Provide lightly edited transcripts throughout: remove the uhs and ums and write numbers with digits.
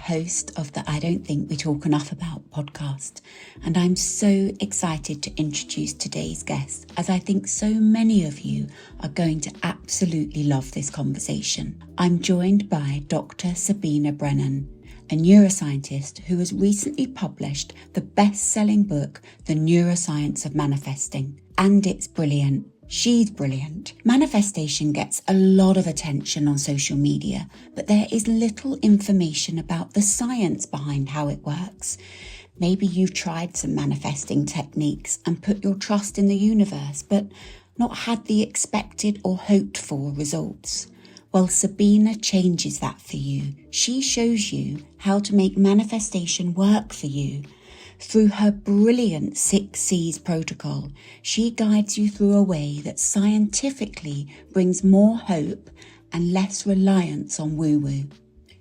host of the I Don't Think We Talk Enough About podcast, and I'm so excited to introduce today's guest, as I think so many of you are going to absolutely love this conversation. I'm joined by Dr. Sabina Brennan, a neuroscientist who has recently published the best-selling book, The Neuroscience of Manifesting, and it's brilliant. She's brilliant. Manifestation gets a lot of attention on social media, but there is little information about the science behind how it works. Maybe you've tried some manifesting techniques and put your trust in the universe, but not had the expected or hoped for results. Well, Sabina changes that for you. She shows you how to make manifestation work for you. Through her brilliant 6 C's protocol, she guides you through a way that scientifically brings more hope and less reliance on woo-woo.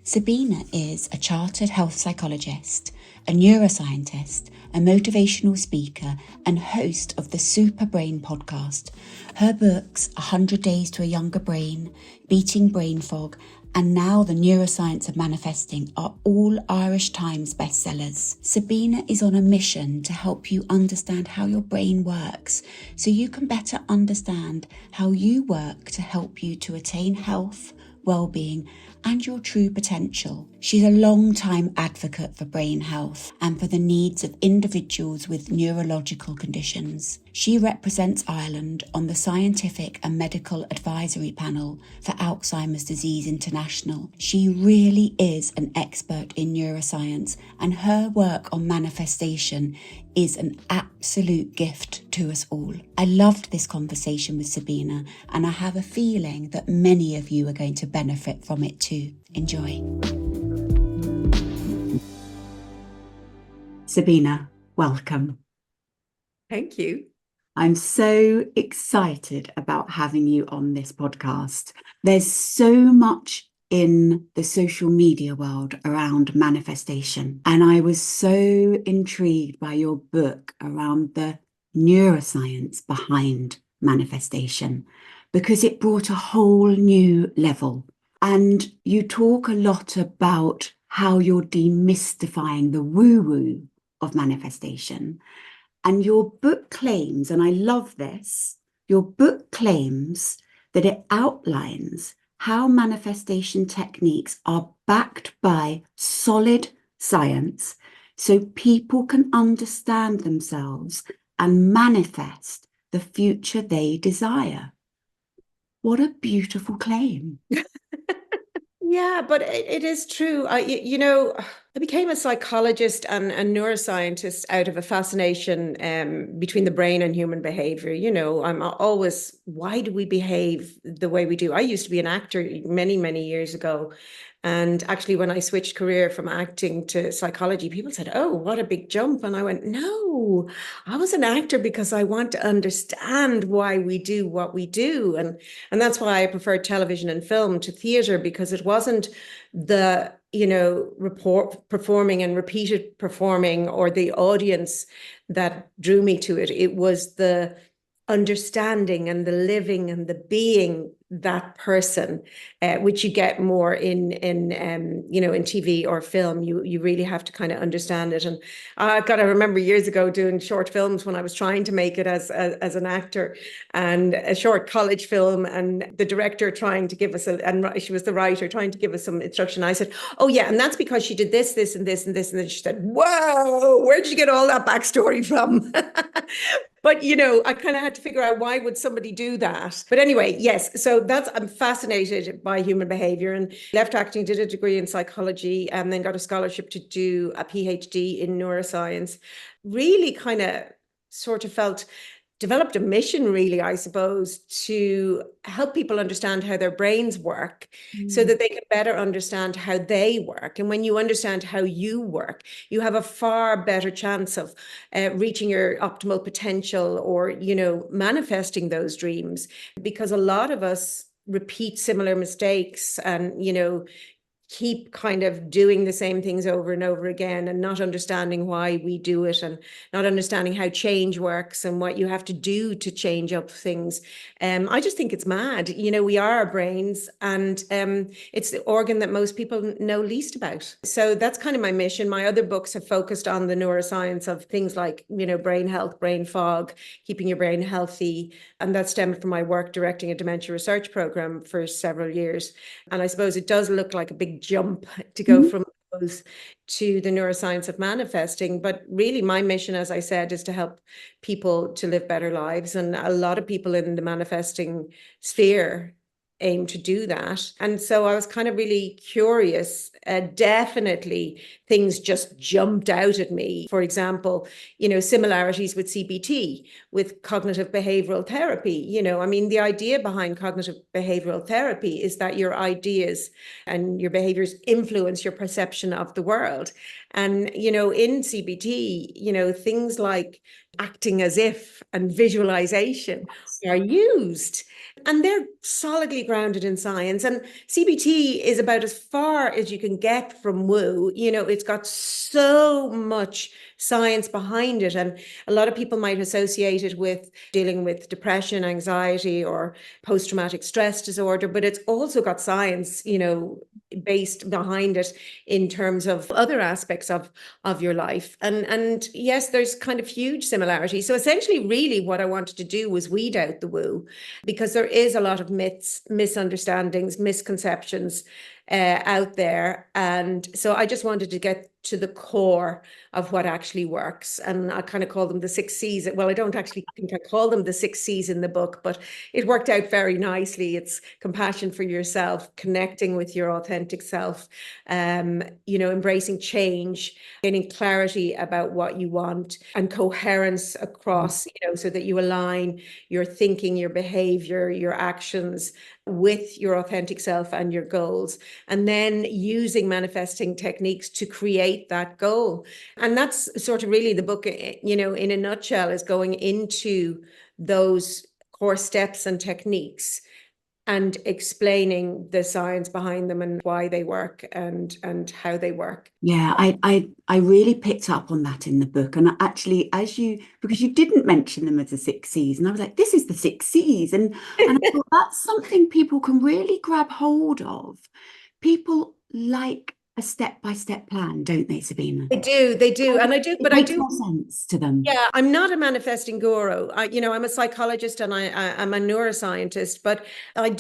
Sabina is a chartered health psychologist, a neuroscientist, a motivational speaker, and host of the Super Brain podcast. Her books, 100 Days to a Younger Brain, Beating Brain Fog, and now The Neuroscience of Manifesting are all Irish Times bestsellers. Sabina is on a mission to help you understand how your brain works so you can better understand how you work to help you to attain health, well-being, and your true potential. She's a long-time advocate for brain health and for the needs of individuals with neurological conditions. She represents Ireland on the Scientific and Medical Advisory Panel for Alzheimer's Disease International. She really is an expert in neuroscience, and her work on manifestation is an absolute gift to us all. I loved this conversation with Sabina, and I have a feeling that many of you are going to benefit from it too. Enjoy. Sabina, welcome. Thank you. I'm so excited about having you on this podcast. There's so much in the social media world around manifestation, and I was so intrigued by your book around the neuroscience behind manifestation, because it brought a whole new level. And you talk a lot about how you're demystifying the woo-woo of manifestation. And your book claims, and I love this, your book claims that it outlines how manifestation techniques are backed by solid science so people can understand themselves and manifest the future they desire. What a beautiful claim. Yeah, but it is true. I became a psychologist and a neuroscientist out of a fascination between the brain and human behavior. I'm always, why do we behave the way we do? I used to be an actor many, many years ago. And actually, when I switched career from acting to psychology, people said, "Oh, what a big jump." And I went, "No, I was an actor because I want to understand why we do what we do." And that's why I preferred television and film to theater, because it wasn't the, performing and repeated performing or the audience that drew me to it. It was the understanding and the living and the being that person, which you get more in TV or film. You really have to kind of understand it. And I remember years ago doing short films when I was trying to make it as an actor, and a short college film, and the director trying to give us and she was the writer trying to give us some instruction. I said, "Oh yeah, and that's because she did this, this, and this, and this." And then she said, "Whoa, where did you get all that backstory from?" But, I kind of had to figure out, why would somebody do that? But anyway, yes. So I'm fascinated by human behavior, and left acting, did a degree in psychology, and then got a scholarship to do a PhD in neuroscience. Really kind of sort of developed a mission, really, I suppose, to help people understand how their brains work so that they can better understand how they work. And when you understand how you work, you have a far better chance of reaching your optimal potential, or, manifesting those dreams, because a lot of us repeat similar mistakes and, keep kind of doing the same things over and over again and not understanding why we do it and not understanding how change works and what you have to do to change up things. I just think it's mad. You know, we are our brains, and it's the organ that most people know least about. So that's kind of my mission. My other books have focused on the neuroscience of things like, you know, brain health, brain fog, keeping your brain healthy. And that stemmed from my work directing a dementia research program for several years. And I suppose it does look like a big jump to go Mhm. from those to the neuroscience of manifesting. But really, my mission, as I said, is to help people to live better lives. And a lot of people in the manifesting sphere aim to do that. And so I was kind of really curious. Definitely things just jumped out at me. For example, you know, similarities with CBT, with cognitive behavioral therapy. You know, I mean, the idea behind cognitive behavioral therapy is that your ideas and your behaviors influence your perception of the world. And, you know, in CBT, you know, things like acting as if and visualization are used, and they're solidly grounded in science. And CBT is about as far as you can get from woo. You know, it's got so much science behind it. And a lot of people might associate it with dealing with depression, anxiety, or post-traumatic stress disorder, but it's also got science, you know, based behind it in terms of other aspects of your life. And yes, there's kind of huge similarities. So essentially, really what I wanted to do was weed out the woo, because there is a lot of myths, misunderstandings, misconceptions out there. And so I just wanted to get to the core of what actually works. And I kind of call them the 6 C's. Well, I don't actually think I call them the 6 C's in the book, but it worked out very nicely. It's compassion for yourself, connecting with your authentic self, you know, embracing change, gaining clarity about what you want, and coherence across, you know, so that you align your thinking, your behavior, your actions with your authentic self and your goals, and then using manifesting techniques to create that goal. And that's sort of really the book, you know, in a nutshell, is going into those core steps and techniques and explaining the science behind them and why they work and how they work. Yeah, I really picked up on that in the book. And actually, because you didn't mention them as the 6 C's, and I was like, this is the 6 C's. And I thought that's something people can really grab hold of. People like a step-by-step plan, don't they, Sabina? They do. And I do, It but I makes do. more sense to them. Yeah, I'm not a manifesting guru. You know, I'm a psychologist and I'm a neuroscientist, but I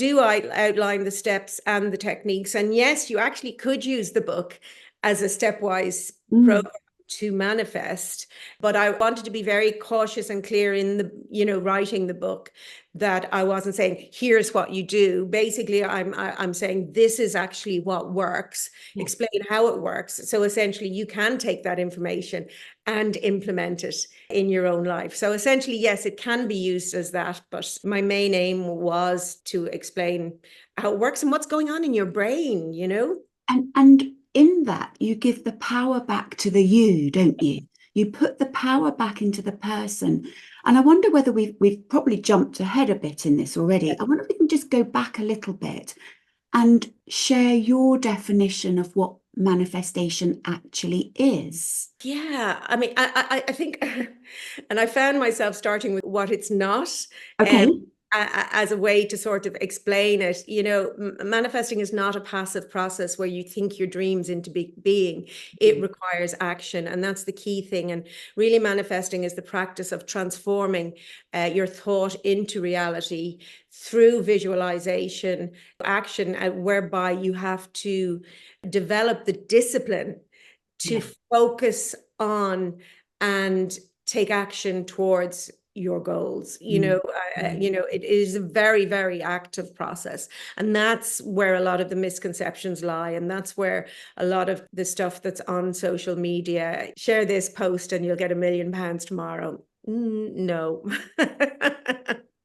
outline the steps and the techniques. And yes, you actually could use the book as a stepwise Mm. program to manifest. But I wanted to be very cautious and clear in the, you know, writing the book, that I wasn't saying, here's what you do. Basically, I'm saying this is actually what works, Yeah. explain how it works. So essentially, you can take that information and implement it in your own life. So essentially, yes, it can be used as that, but my main aim was to explain how it works and what's going on in your brain, you know? And in that, you give the power back to the you, don't you? You put the power back into the person. And I wonder whether we've probably jumped ahead a bit in this already. I wonder if we can just go back a little bit and share your definition of what manifestation actually is. Yeah, I mean, I think, and I found myself starting with what it's not, um, Okay. as a way to sort of explain it. You know, manifesting is not a passive process where you think your dreams into being. It requires action, and that's the key thing. And really, manifesting is the practice of transforming your thought into reality through visualization, action, whereby you have to develop the discipline to Yeah. focus on and take action towards your goals. You Mm. know, you know, it is a very, very active process, and that's where a lot of the misconceptions lie, and that's where a lot of the stuff that's on social media. Share this post, and you'll get £1 million tomorrow. No.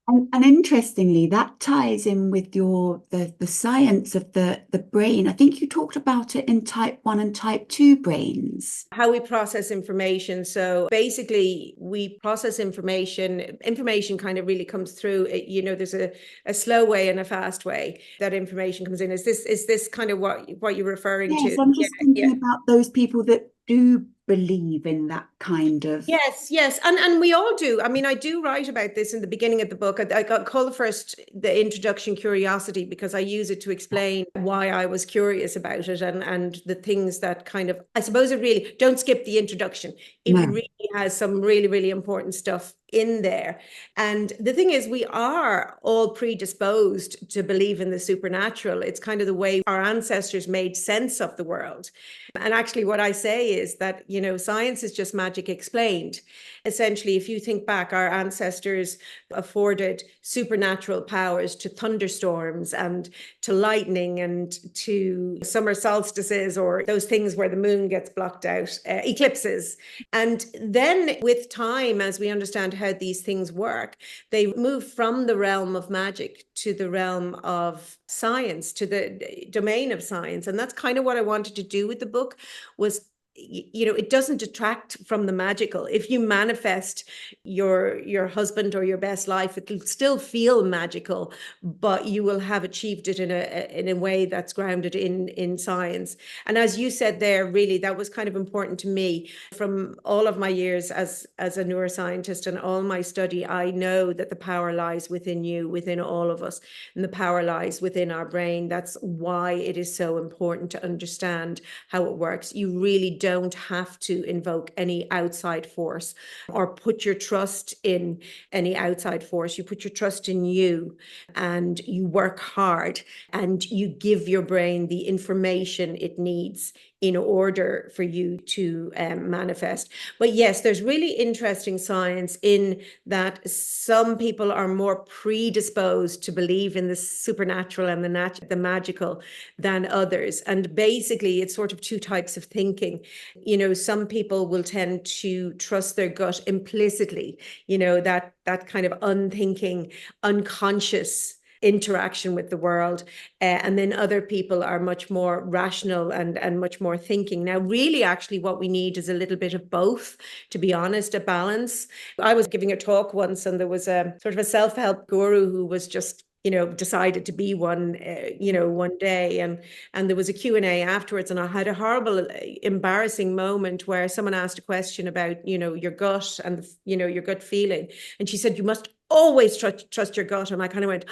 And interestingly, that ties in with the science of the brain. I think you talked about it in type 1 and type 2 brains. How we process information. So basically, we process information. Information kind of really comes through. There's a slow way and a fast way that information comes in. Is this kind of what you're referring Yes, to? I'm just Yeah. thinking about those people that do believe in that kind of. Yes, yes, and we all do. I mean, I do write about this in the beginning of the book. I got call the introduction curiosity, because I use it to explain why I was curious about it, and the things that kind of, I suppose, it really, don't skip the introduction. It No, really has some really, really important stuff in there. And the thing is, we are all predisposed to believe in the supernatural. It's kind of the way our ancestors made sense of the world. And actually, what I say is that, science is just magic explained. Essentially, if you think back, our ancestors afforded supernatural powers to thunderstorms and to lightning and to summer solstices, or those things where the moon gets blocked out, eclipses. And then with time, as we understand how these things work, they move from the realm of magic to the realm of science, to the domain of science. And that's kind of what I wanted to do with the book, was, it doesn't detract from the magical. If you manifest your husband or your best life, it'll still feel magical, but you will have achieved it in a way that's grounded in science. And as you said there, really, that was kind of important to me. From all of my years as a neuroscientist and all my study, I know that the power lies within you, within all of us, and the power lies within our brain. That's why it is so important to understand how it works. You really don't have to invoke any outside force or put your trust in any outside force. You put your trust in you, and you work hard, and you give your brain the information it needs in order for you to manifest. But yes, there's really interesting science in that some people are more predisposed to believe in the supernatural and the magical than others. And basically, it's sort of two types of thinking. Some people will tend to trust their gut implicitly, that kind of unthinking, unconscious interaction with the world. And then other people are much more rational and much more thinking. Now, really, actually, what we need is a little bit of both, to be honest, a balance. I was giving a talk once, and there was a sort of a self-help guru who was just decided to be one, one day. And there was a Q&A afterwards, and I had a horrible, embarrassing moment where someone asked a question about, your gut and, your gut feeling. And she said, you must always trust your gut. And I kind of went,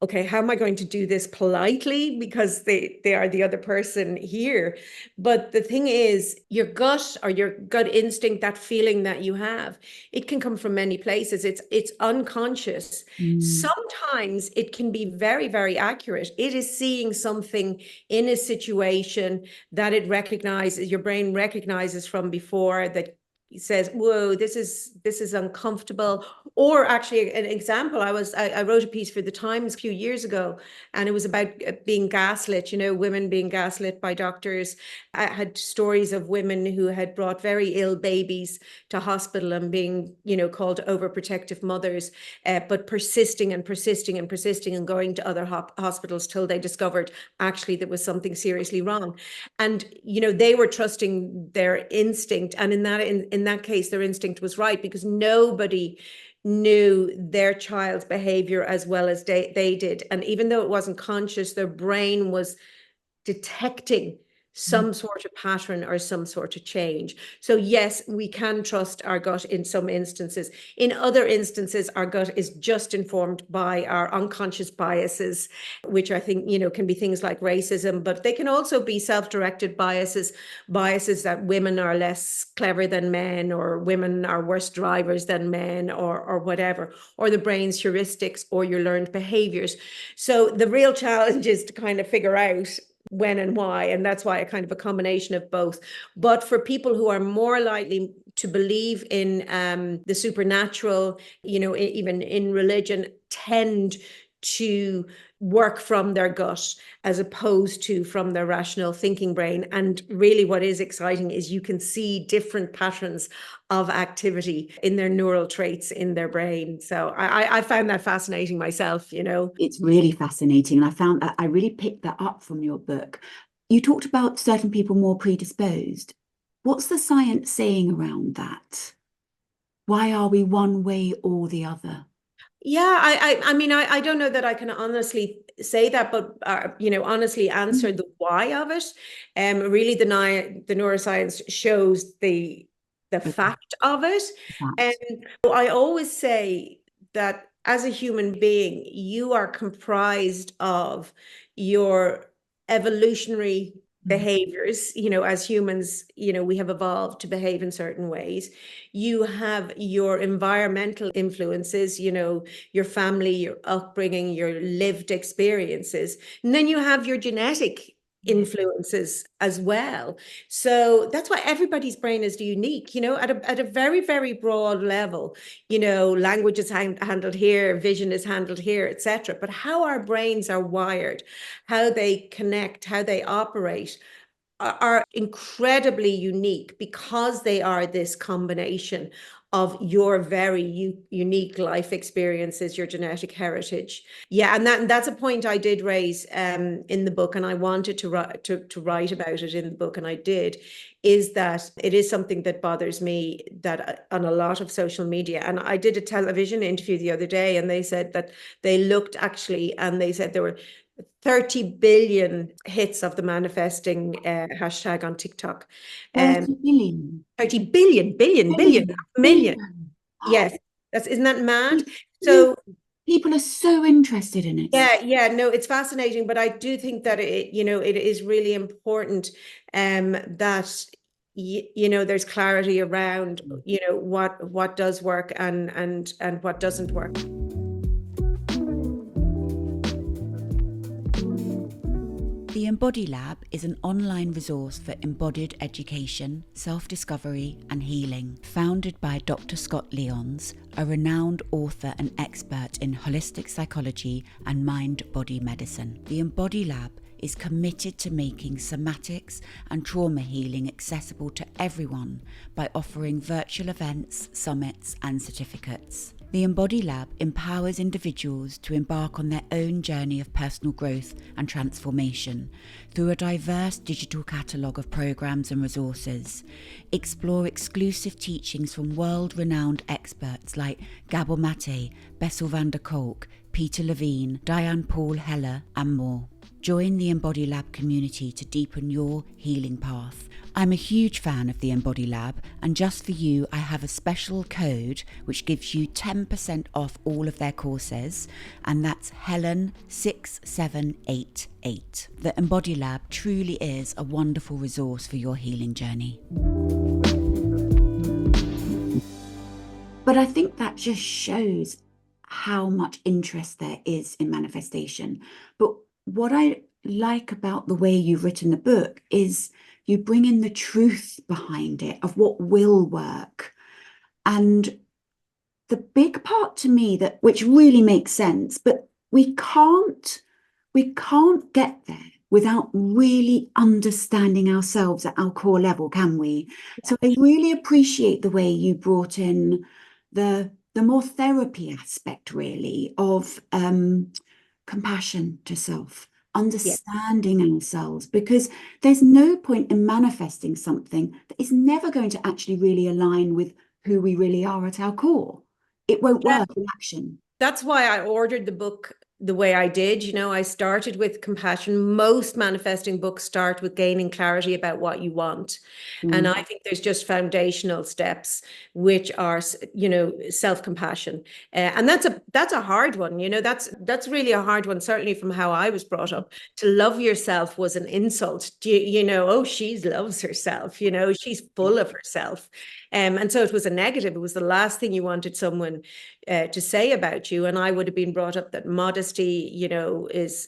okay, how am I going to do this politely? Because they are the other person here. But the thing is, your gut, or your gut instinct, that feeling that you have, it can come from many places. It's unconscious. Sometimes it can be very, very accurate. It is seeing something in a situation that it recognizes, your brain recognizes from before, that says, whoa, this is uncomfortable. Or actually, an example, I wrote a piece for the Times a few years ago, and it was about being gaslit, women being gaslit by doctors. I had stories of women who had brought very ill babies to hospital and being, called overprotective mothers, but persisting and persisting and persisting and going to other hospitals till they discovered actually there was something seriously wrong. And, they were trusting their instinct. And in that case, their instinct was right, because nobody knew their child's behavior as well as they did. And even though it wasn't conscious, their brain was detecting some sort of pattern or some sort of change. So yes, we can trust our gut in some instances. In other instances, our gut is just informed by our unconscious biases, which I think, can be things like racism, but they can also be self-directed biases that women are less clever than men, or women are worse drivers than men, or whatever, or the brain's heuristics, or your learned behaviors. So the real challenge is to kind of figure out when and why, and that's why a kind of a combination of both. But for people who are more likely to believe in the supernatural, even in religion, tend to work from their gut as opposed to from their rational thinking brain. And really what is exciting is you can see different patterns of activity in their neural traits in their brain. So I found that fascinating myself, you know. It's really fascinating. And I found that I really picked that up from your book. You talked about certain people more predisposed. What's the science saying around that? Why are we one way or the other? Yeah, I mean, I don't know that I can honestly say that, but you know, honestly answer the why of it. Really, the neuroscience shows the fact of it. And I always say that as a human being, you are comprised of your evolutionary behaviors. You know, as humans, you know, we have evolved to behave in certain ways. You have your environmental influences, you know, your family, your upbringing, your lived experiences. And then you have your genetic influences as well. So that's why everybody's brain is unique, you know, at a very, very broad level. You know, language is handled here, vision is handled here, etc. But how our brains are wired, how they connect, how they operate are incredibly unique because they are this combination of your very unique life experiences, your genetic heritage. Yeah, and that's a point I did raise in the book, and I wanted to write about it in the book, and I did, is that it is something that bothers me that on a lot of social media. And I did a television interview the other day, and they said that they looked actually, and they said there were 30 billion hits of the manifesting hashtag on TikTok. 30 billion. 30 billion, billion, million. Yes. Isn't that mad? So people are so interested in it. Yeah, no, it's fascinating, but I do think that it, you know, it is really important that you know, there's clarity around, you know, what does work and what doesn't work. The Embody Lab is an online resource for embodied education, self-discovery and healing, founded by Dr. Scott Lyons, a renowned author and expert in holistic psychology and mind-body medicine. The Embody Lab is committed to making somatics and trauma healing accessible to everyone by offering virtual events, summits and certificates. The Embody Lab empowers individuals to embark on their own journey of personal growth and transformation through a diverse digital catalogue of programs and resources. Explore exclusive teachings from world-renowned experts like Gabor Mate, Bessel van der Kolk, Peter Levine, Diane Paul Heller, and more. Join the Embody Lab community to deepen your healing path. I'm a huge fan of the Embody Lab, and just for you, I have a special code which gives you 10% off all of their courses, and that's Helen 6788. The Embody Lab truly is a wonderful resource for your healing journey. But I think that just shows how much interest there is in manifestation. But what I like about the way you've written the book is you bring in the truth behind it of what will work. And the big part to me that which really makes sense, but we can't get there without really understanding ourselves at our core level, can we? So I really appreciate the way you brought in the more therapy aspect, really, of compassion to self, understanding ourselves, because there's no point in manifesting something that is never going to actually really align with who we really are at our core. It won't work in action. That's why I ordered the book the way I did. You know, I started with compassion. Most manifesting books start with gaining clarity about what you want. And I think there's just foundational steps, which are, you know, self-compassion. And that's a hard one. You know, that's really a hard one, certainly from how I was brought up. To love yourself was an insult. You know, oh, she loves herself, you know, she's full of herself. And so it was a negative. It was the last thing you wanted someone to say about you. And I would have been brought up that modesty, you know, is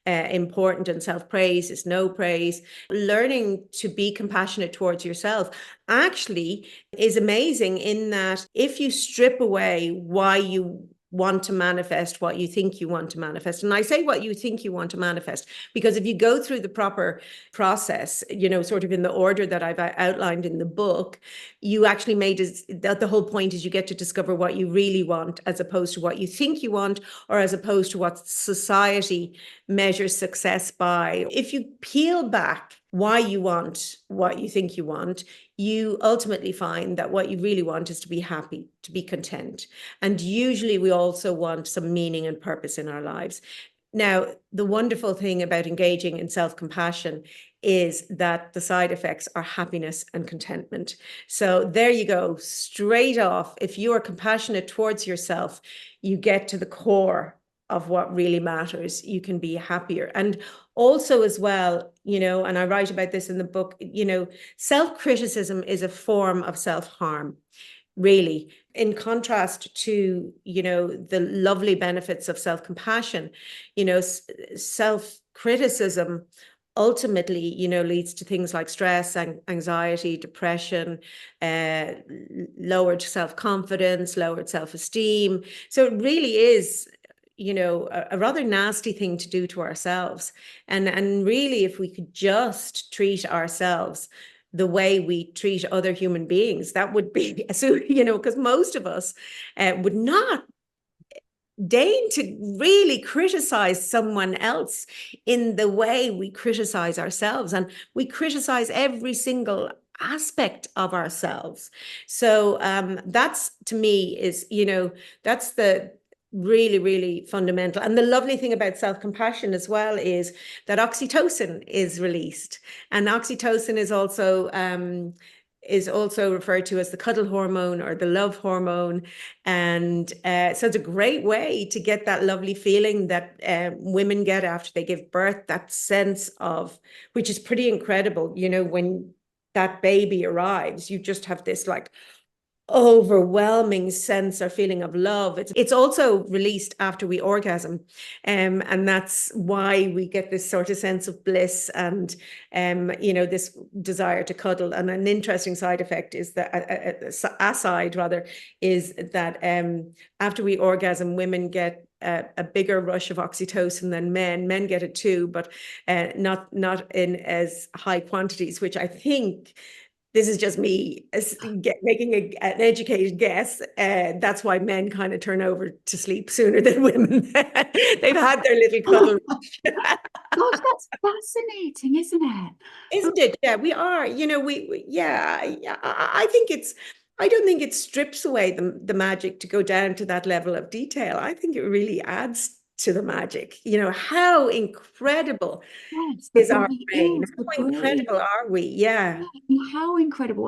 important, and self-praise is no praise. Learning to be compassionate towards yourself actually is amazing, in that if you strip away why you want to manifest what you think you want to manifest. And I say what you think you want to manifest, because if you go through the proper process, sort of in the order that I've outlined in the book, you actually the whole point is you get to discover what you really want, as opposed to what you think you want, or as opposed to what society measures success by. If you peel back why you want what you think you want, you ultimately find that what you really want is to be happy, to be content. And usually we also want some meaning and purpose in our lives. Now, the wonderful thing about engaging in self-compassion is that the side effects are happiness and contentment. So there you go, straight off. If you are compassionate towards yourself, you get to the core of what really matters. You can be happier. And also as well, and I write about this in the book, self-criticism is a form of self-harm, really. In contrast to, the lovely benefits of self-compassion, self-criticism ultimately, leads to things like stress, anxiety, depression, lowered self-confidence, lowered self-esteem. So it really is, a rather nasty thing to do to ourselves. And really, if we could just treat ourselves the way we treat other human beings, that would be, so, because most of us would not deign to really criticize someone else in the way we criticize ourselves. And we criticize every single aspect of ourselves. So that's, to me, is, that's the really, really fundamental. And the lovely thing about self-compassion as well is that oxytocin is released. And oxytocin is also referred to as the cuddle hormone or the love hormone. And so it's a great way to get that lovely feeling that women get after they give birth, that sense of, which is pretty incredible, when that baby arrives, you just have this like overwhelming sense or feeling of love. It's also released after we orgasm, and that's why we get this sort of sense of bliss and this desire to cuddle. And an interesting side effect is that aside rather is that after we orgasm, women get a bigger rush of oxytocin than men. Men get it too, but not in as high quantities, which I think, this is just me making an educated guess. That's why men kind of turn over to sleep sooner than women. They've had their little cuddle. Gosh, that's fascinating, isn't it? Isn't it? Yeah, we are. I think I don't think it strips away the magic to go down to that level of detail. I think it really adds to the magic. How incredible is our brain? How incredible are we? Yeah. How incredible.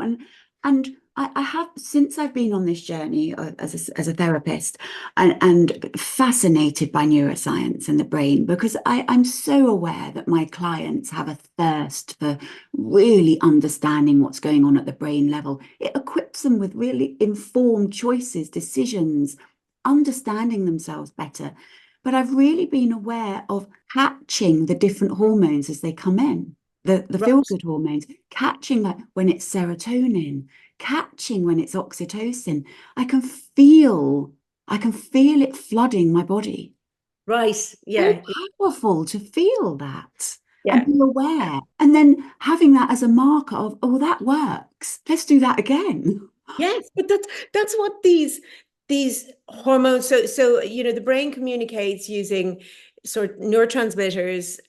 And I have, since I've been on this journey as a therapist, and fascinated by neuroscience and the brain, because I'm so aware that my clients have a thirst for really understanding what's going on at the brain level. It equips them with really informed choices, decisions, understanding themselves better. But I've really been aware of catching the different hormones as they come in, the Right. feel-good hormones, catching like when it's serotonin, catching when it's oxytocin. I can feel it flooding my body. Right. Yeah. So powerful to feel that Yeah. and be aware. And then having that as a marker of, oh, that works. Let's do that again. Yes, but that's what these hormones. So the brain communicates using sort of neurotransmitters,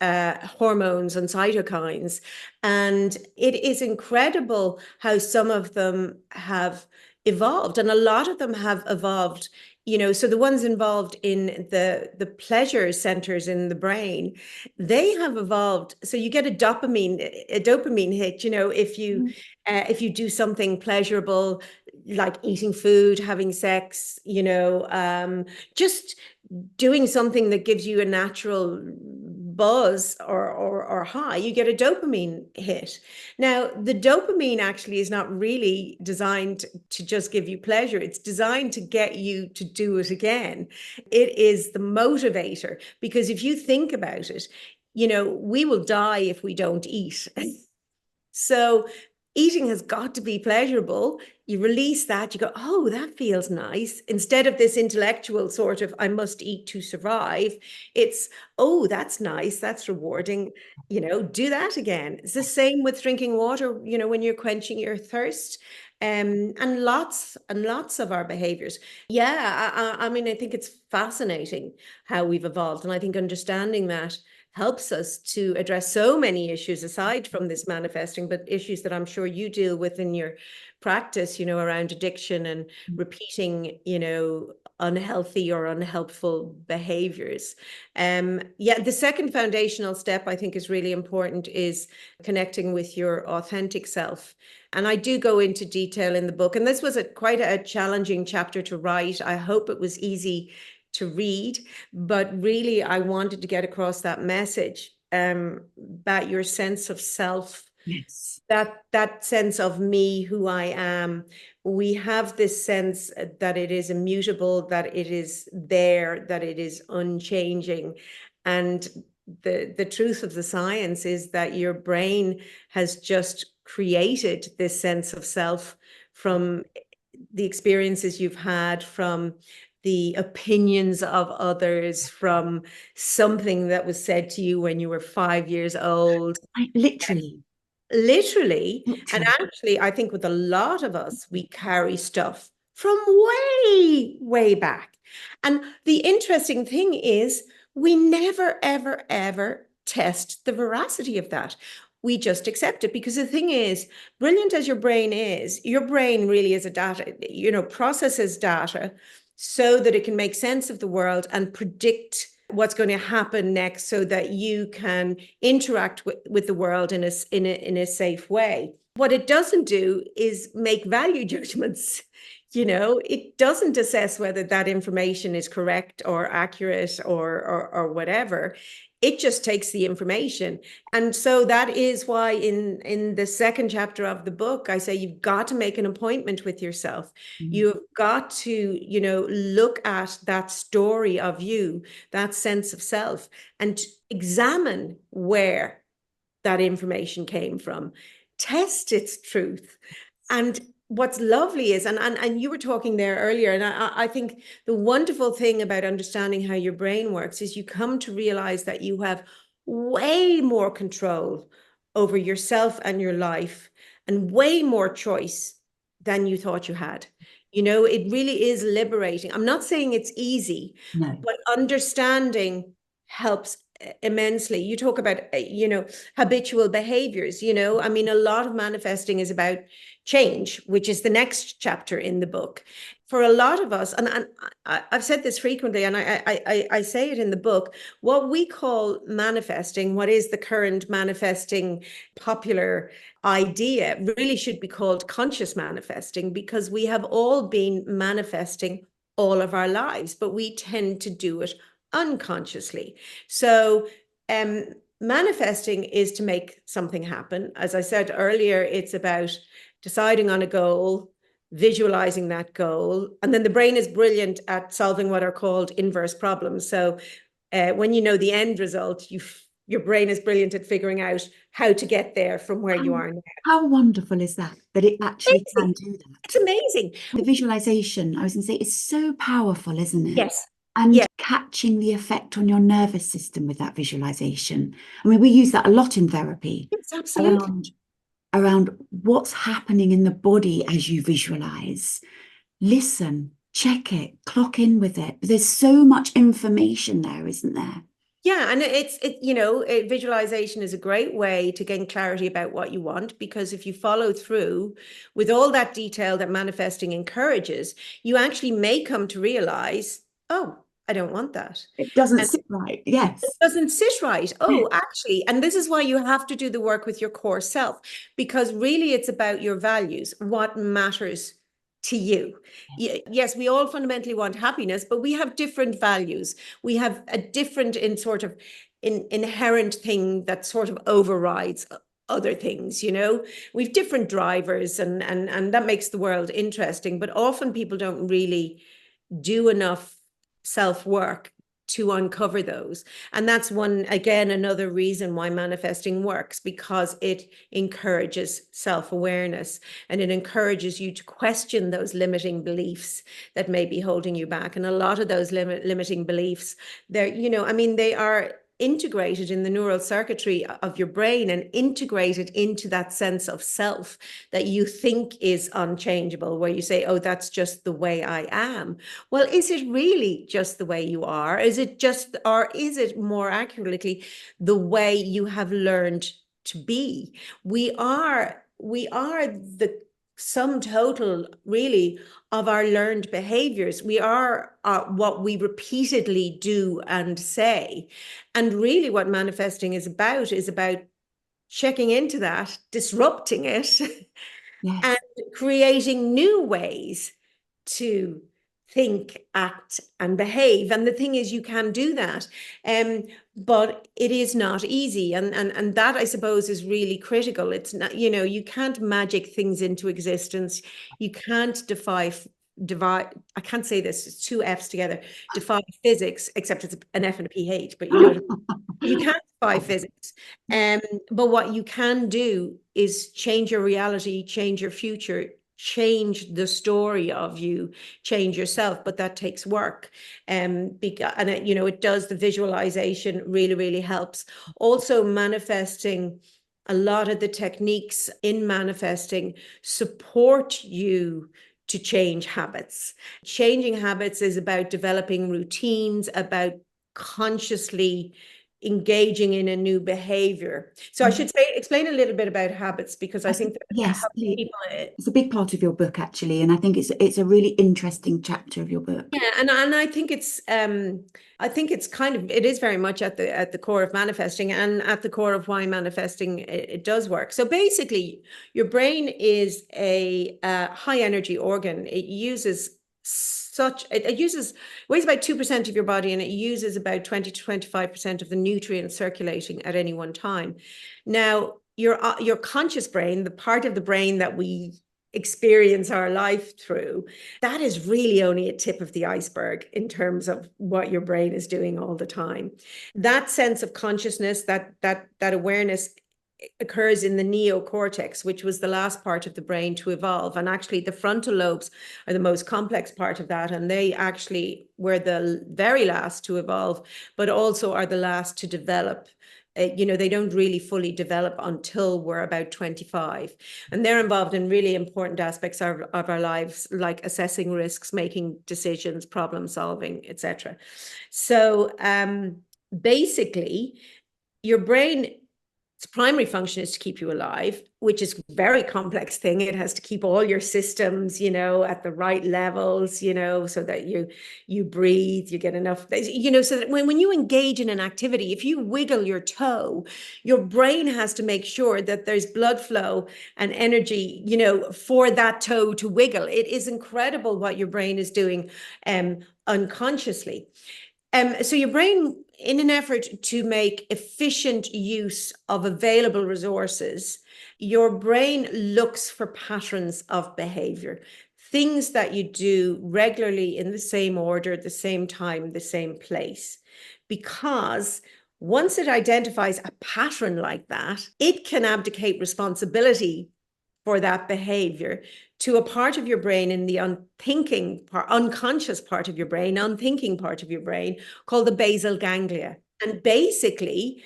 hormones, and cytokines, and it is incredible how some of them have evolved, and a lot of them have evolved. So the ones involved in the pleasure centers in the brain, they have evolved. So you get a dopamine hit. If you do something pleasurable, like eating food, having sex, just doing something that gives you a natural buzz or high, you get a dopamine hit. Now, the dopamine actually is not really designed to just give you pleasure. It's designed to get you to do it again. It is the motivator, because if you think about it, we will die if we don't eat. So eating has got to be pleasurable. You release that, you go, oh, that feels nice. Instead of this intellectual sort of, I must eat to survive, it's, oh, that's nice, that's rewarding, do that again. It's the same with drinking water, when you're quenching your thirst. And lots of our behaviors. Yeah, I mean, I think it's fascinating how we've evolved. And I think understanding that helps us to address so many issues aside from this manifesting, but issues that I'm sure you deal with in your practice, around addiction and repeating, unhealthy or unhelpful behaviors. Yeah, the second foundational step I think is really important is connecting with your authentic self. And I do go into detail in the book. And this was quite a challenging chapter to write. I hope it was easy to read, but really I wanted to get across that message about your sense of self. Yes. That sense of me, who I am. We have this sense that it is immutable, that it is there, that it is unchanging. And the truth of the science is that your brain has just created this sense of self from the experiences you've had, from the opinions of others, from something that was said to you when you were 5 years old. Literally. And actually, I think with a lot of us, we carry stuff from way back. And the interesting thing is, we never, ever, ever test the veracity of that. We just accept it, because the thing is, brilliant as your brain is, your brain really is a data, processes data so that it can make sense of the world and predict what's going to happen next, so that you can interact with the world in a safe way. What it doesn't do is make value judgments. It doesn't assess whether that information is correct or accurate or whatever. It just takes the information. And so that is why in the second chapter of the book, I say you've got to make an appointment with yourself. You've got to, look at that story of you, that sense of self, and examine where that information came from. Test its truth. And what's lovely is, and you were talking there earlier, and I think the wonderful thing about understanding how your brain works is you come to realize that you have way more control over yourself and your life, and way more choice than you thought you had. It really is liberating. I'm not saying it's easy, No. but understanding helps immensely. You talk about, habitual behaviors, I mean, a lot of manifesting is about change, which is the next chapter in the book. For a lot of us, and I've said this frequently, and I say it in the book, what we call manifesting, what is the current manifesting popular idea, really should be called conscious manifesting, because we have all been manifesting all of our lives, but we tend to do it unconsciously. So manifesting is to make something happen. As I said earlier, it's about deciding on a goal, visualizing that goal, and then the brain is brilliant at solving what are called inverse problems. So when you know the end result, your brain is brilliant at figuring out how to get there from where you are now. How wonderful is that it actually can do that? It's amazing. The visualization, I was going to say, is so powerful, isn't it? Yes. And catching the effect on your nervous system with that visualization. I mean, we use that a lot in therapy. Yes, absolutely. Around what's happening in the body as you visualize. Listen, check it, clock in with it. There's so much information there, isn't there? Yeah, and visualization is a great way to gain clarity about what you want, because if you follow through with all that detail that manifesting encourages, you actually may come to realize, oh, I don't want that. It doesn't sit right. Yes. It doesn't sit right. Oh, actually, and this is why you have to do the work with your core self, because really it's about your values, what matters to you. Yes, we all fundamentally want happiness, but we have different values. We have a different inherent thing that sort of overrides other things. We've different drivers, and that makes the world interesting, but often people don't really do enough self-work to uncover those. And that's another reason why manifesting works, because it encourages self-awareness, and it encourages you to question those limiting beliefs that may be holding you back. And a lot of those limiting beliefs, they are integrated in the neural circuitry of your brain and integrated into that sense of self that you think is unchangeable, where you say, oh, that's just the way I am. Well, is it really just the way you are? Or is it more accurately the way you have learned to be? We are the sum total, really, of our learned behaviors. We are what we repeatedly do and say. And really what manifesting is about checking into that, disrupting it, Yes. and creating new ways to think, act, and behave. And the thing is, you can do that. But it is not easy. And that, I suppose, is really critical. It's not, you can't magic things into existence. You can't divide, I can't say this, it's two F's together, defy physics, except it's an F and a PH, but you can't defy physics. But what you can do is change your reality, change your future, change the story of you, change yourself. But that takes work. And it does. The visualization really, really helps. Also, manifesting, a lot of the techniques in manifesting support you to change habits. Changing habits is about developing routines, about consciously engaging in a new behavior. So I should explain a little bit about habits, because I think that Yes, people. it's a big part of your book, actually, and I think it's a really interesting chapter of your book. Yeah, and I think it's it is very much at the core of manifesting, and at the core of why manifesting it does work. So basically, your brain is a high energy organ. It weighs about 2% of your body, and it uses about 20 to 25% of the nutrients circulating at any one time. Now, your conscious brain, the part of the brain that we experience our life through, that is really only a tip of the iceberg in terms of what your brain is doing all the time. That sense of consciousness, that awareness, occurs in the neocortex, which was the last part of the brain to evolve. And actually, the frontal lobes are the most complex part of that. And they actually were the very last to evolve, but also are the last to develop. They don't really fully develop until we're about 25. And they're involved in really important aspects of our lives, like assessing risks, making decisions, problem solving, etc. So basically, your brain, its primary function is to keep you alive, which is a very complex thing. It has to keep all your systems, at the right levels, so that you breathe, you get enough, so that when you engage in an activity, if you wiggle your toe, your brain has to make sure that there's blood flow and energy, for that toe to wiggle. It is incredible what your brain is doing unconsciously. So your brain, in an effort to make efficient use of available resources, your brain looks for patterns of behavior, things that you do regularly in the same order, the same time, the same place. Because once it identifies a pattern like that, it can abdicate responsibility for that behavior to a part of your brain in the unconscious part of your brain, unthinking part of your brain, called the basal ganglia. And basically,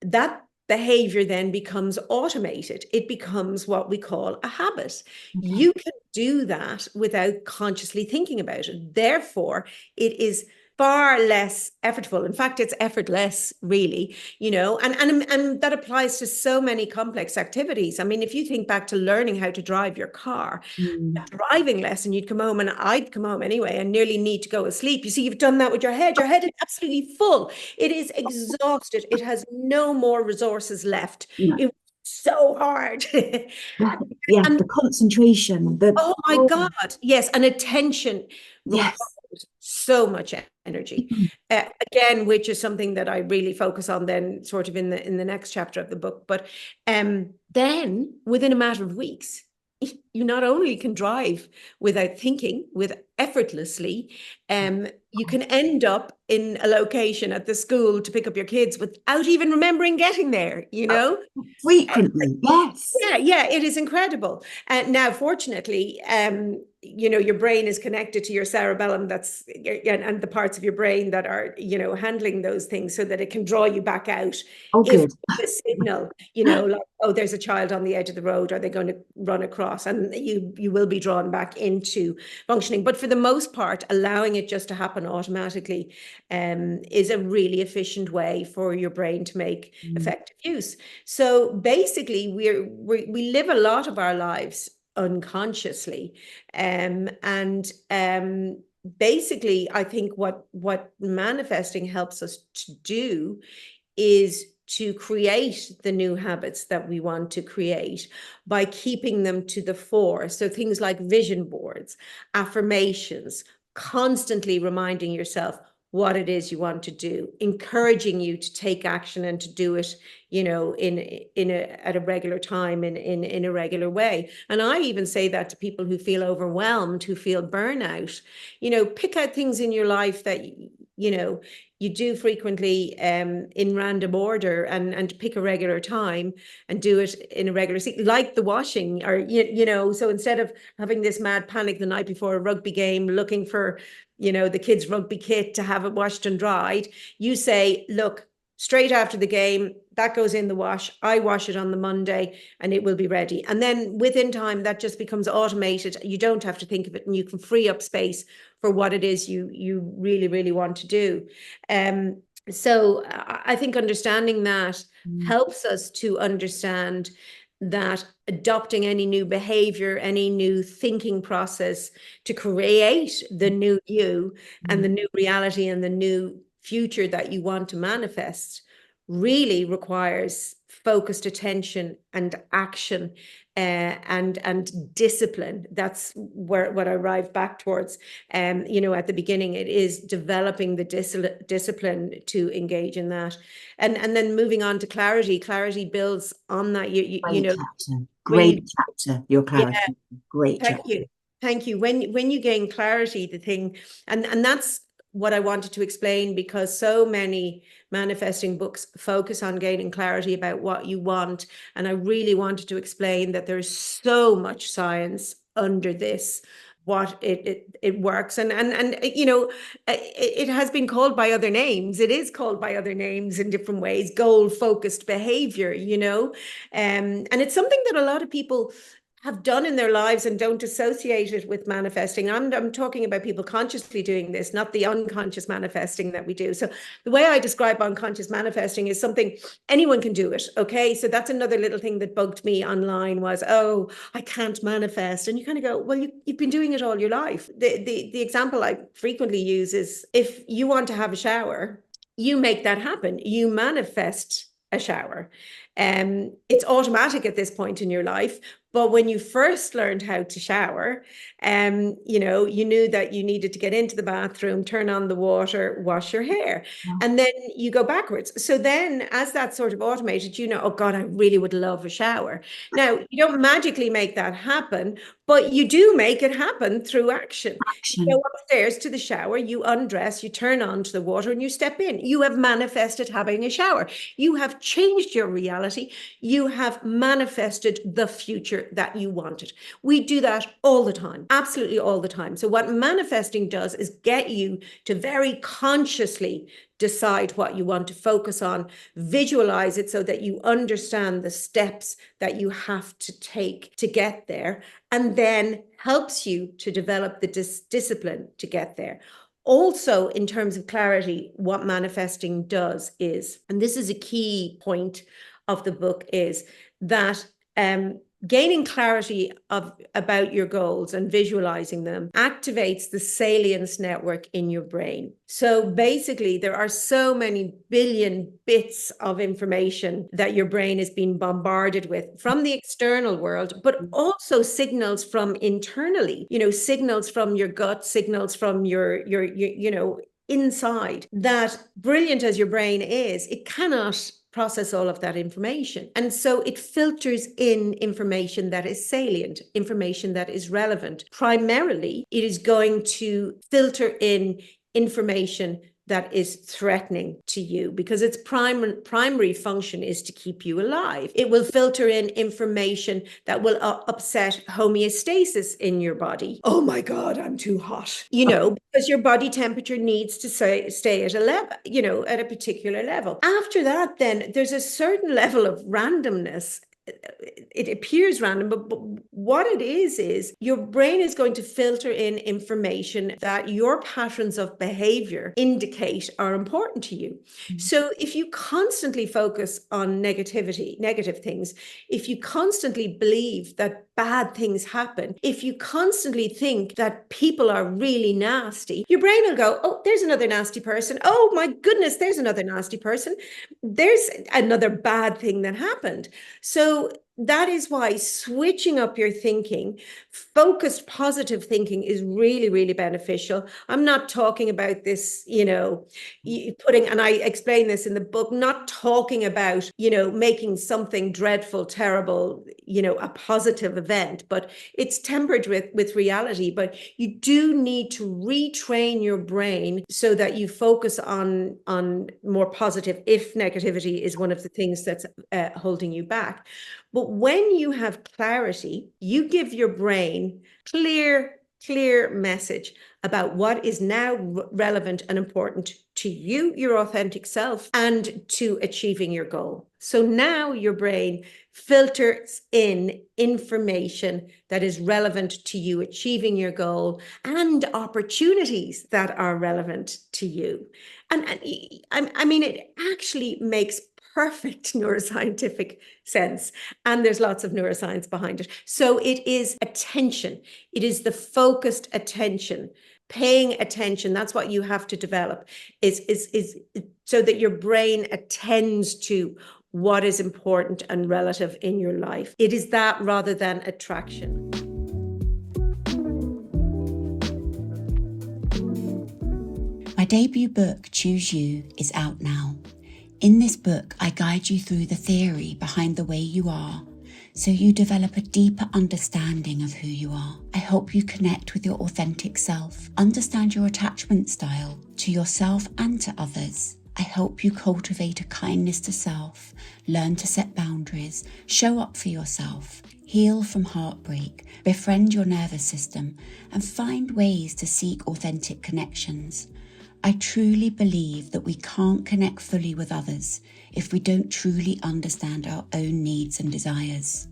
that behavior then becomes automated. It becomes what we call a habit. Okay. You can do that without consciously thinking about it. Therefore, it is far less effortful. In fact, it's effortless, really, and that applies to so many complex activities. I mean, if you think back to learning how to drive your car, a driving lesson, you'd come home, and I'd come home anyway, and nearly need to go to sleep. You see, you've done that with your head. Your head is absolutely full. It is exhausted. It has no more resources left. No. It was so hard. Yeah, and the concentration. Oh my God. Yes, and attention. Yes. So much energy. Again, which is something that I really focus on then sort of in the next chapter of the book. But then within a matter of weeks, you not only can drive without thinking, effortlessly, you can end up in a location at the school to pick up your kids without even remembering getting there, you know? Frequently, yes. Yeah, it is incredible. And now, fortunately, your brain is connected to your cerebellum, and the parts of your brain that are, handling those things, so that it can draw you back out Oh, if good. a signal, like, oh, there's a child on the edge of the road, are they going to run across? And you will be drawn back into functioning. But for the most part, allowing it just to happen automatically is a really efficient way for your brain to make effective use. So basically, we live a lot of our lives unconsciously, and basically, I think what manifesting helps us to do is to create the new habits that we want to create by keeping them to the fore. So things like vision boards, affirmations, constantly reminding yourself what it is you want to do, encouraging you to take action and to do it, at a regular time, in a regular way. And I even say that to people who feel overwhelmed, who feel burnout. Pick out things in your life that you do frequently, in random order, and pick a regular time and do it in a regular seat, like the washing, or so instead of having this mad panic the night before a rugby game, looking for the kids' rugby kit to have it washed and dried, you say, look, straight after the game, that goes in the wash. I wash it on the Monday and it will be ready. And then within time, that just becomes automated. You don't have to think of it, and you can free up space for what it is you really, really want to do. So I think understanding that helps us to understand that adopting any new behavior, any new thinking process to create the new you and the new reality and the new future that you want to manifest really requires focused attention and action, and discipline. That's what I arrived back towards. At the beginning, it is developing the discipline to engage in that, and then moving on to clarity. Clarity builds on that. Great chapter, your clarity. Yeah, Great chapter. Thank you. When you gain clarity, the thing, and that's what I wanted to explain, because so many manifesting books focus on gaining clarity about what you want. And I really wanted to explain that there's so much science under this, what it works. And it has been called by other names. It is called by other names in different ways, goal-focused behavior, and it's something that a lot of people have done in their lives and don't associate it with manifesting. I'm talking about people consciously doing this, not the unconscious manifesting that we do. So the way I describe unconscious manifesting is something anyone can do it. Okay. So that's another little thing that bugged me online was, oh, I can't manifest. And you kind of go, well, you've been doing it all your life. The example I frequently use is, if you want to have a shower, you make that happen. You manifest a shower. It's automatic at this point in your life. But when you first learned how to shower, you knew that you needed to get into the bathroom, turn on the water, wash your hair, and then you go backwards. So then, as that's sort of automated, oh God, I really would love a shower. Now, you don't magically make that happen, but you do make it happen through action. You go upstairs to the shower, you undress, you turn on to the water, and you step in. You have manifested having a shower. You have changed your reality. You have manifested the future that you wanted. We do that all the time, absolutely all the time. So what manifesting does is get you to very consciously decide what you want to focus on, visualize it so that you understand the steps that you have to take to get there, and then helps you to develop the discipline to get there. Also, in terms of clarity, what manifesting does is, and this is a key point of the book, is that gaining clarity about your goals and visualizing them activates the salience network in your brain. So basically, there are so many billion bits of information that your brain is being bombarded with from the external world, but also signals from internally, signals from your gut, signals from your inside. That, brilliant as your brain is, it cannot process all of that information. And so it filters in information that is salient, information that is relevant. Primarily, it is going to filter in information that is threatening to you, because its primary function is to keep you alive. It will filter in information that will upset homeostasis in your body. Oh my God, I'm too hot. Because your body temperature needs to stay at a level, at a particular level. After that, then there's a certain level of randomness. It appears random, but what it is your brain is going to filter in information that your patterns of behavior indicate are important to you. Mm-hmm. So if you constantly focus on negative things, if you constantly believe that bad things happen, if you constantly think that people are really nasty, your brain will go, oh, there's another nasty person. Oh my goodness, there's another nasty person. There's another bad thing that happened. So that is why switching up your thinking, focused positive thinking, is really, really beneficial. I'm not talking about this, putting, and I explain this in the book, not talking about, making something dreadful, terrible, a positive event, but it's tempered with reality. But you do need to retrain your brain so that you focus on more positive, if negativity is one of the things that's holding you back. But when you have clarity, you give your brain clear message about what is now relevant and important to you, your authentic self, and to achieving your goal. So now your brain filters in information that is relevant to you achieving your goal and opportunities that are relevant to you. And I mean, it actually makes perfect neuroscientific sense. And there's lots of neuroscience behind it. So it is attention. It is the focused attention, paying attention. That's what you have to develop, is so that your brain attends to what is important and relative in your life. It is that rather than attraction. My debut book, Choose You, is out now. In this book, I guide you through the theory behind the way you are, so you develop a deeper understanding of who you are. I help you connect with your authentic self, understand your attachment style to yourself and to others. I help you cultivate a kindness to self, learn to set boundaries, show up for yourself, heal from heartbreak, befriend your nervous system, and find ways to seek authentic connections. I truly believe that we can't connect fully with others if we don't truly understand our own needs and desires.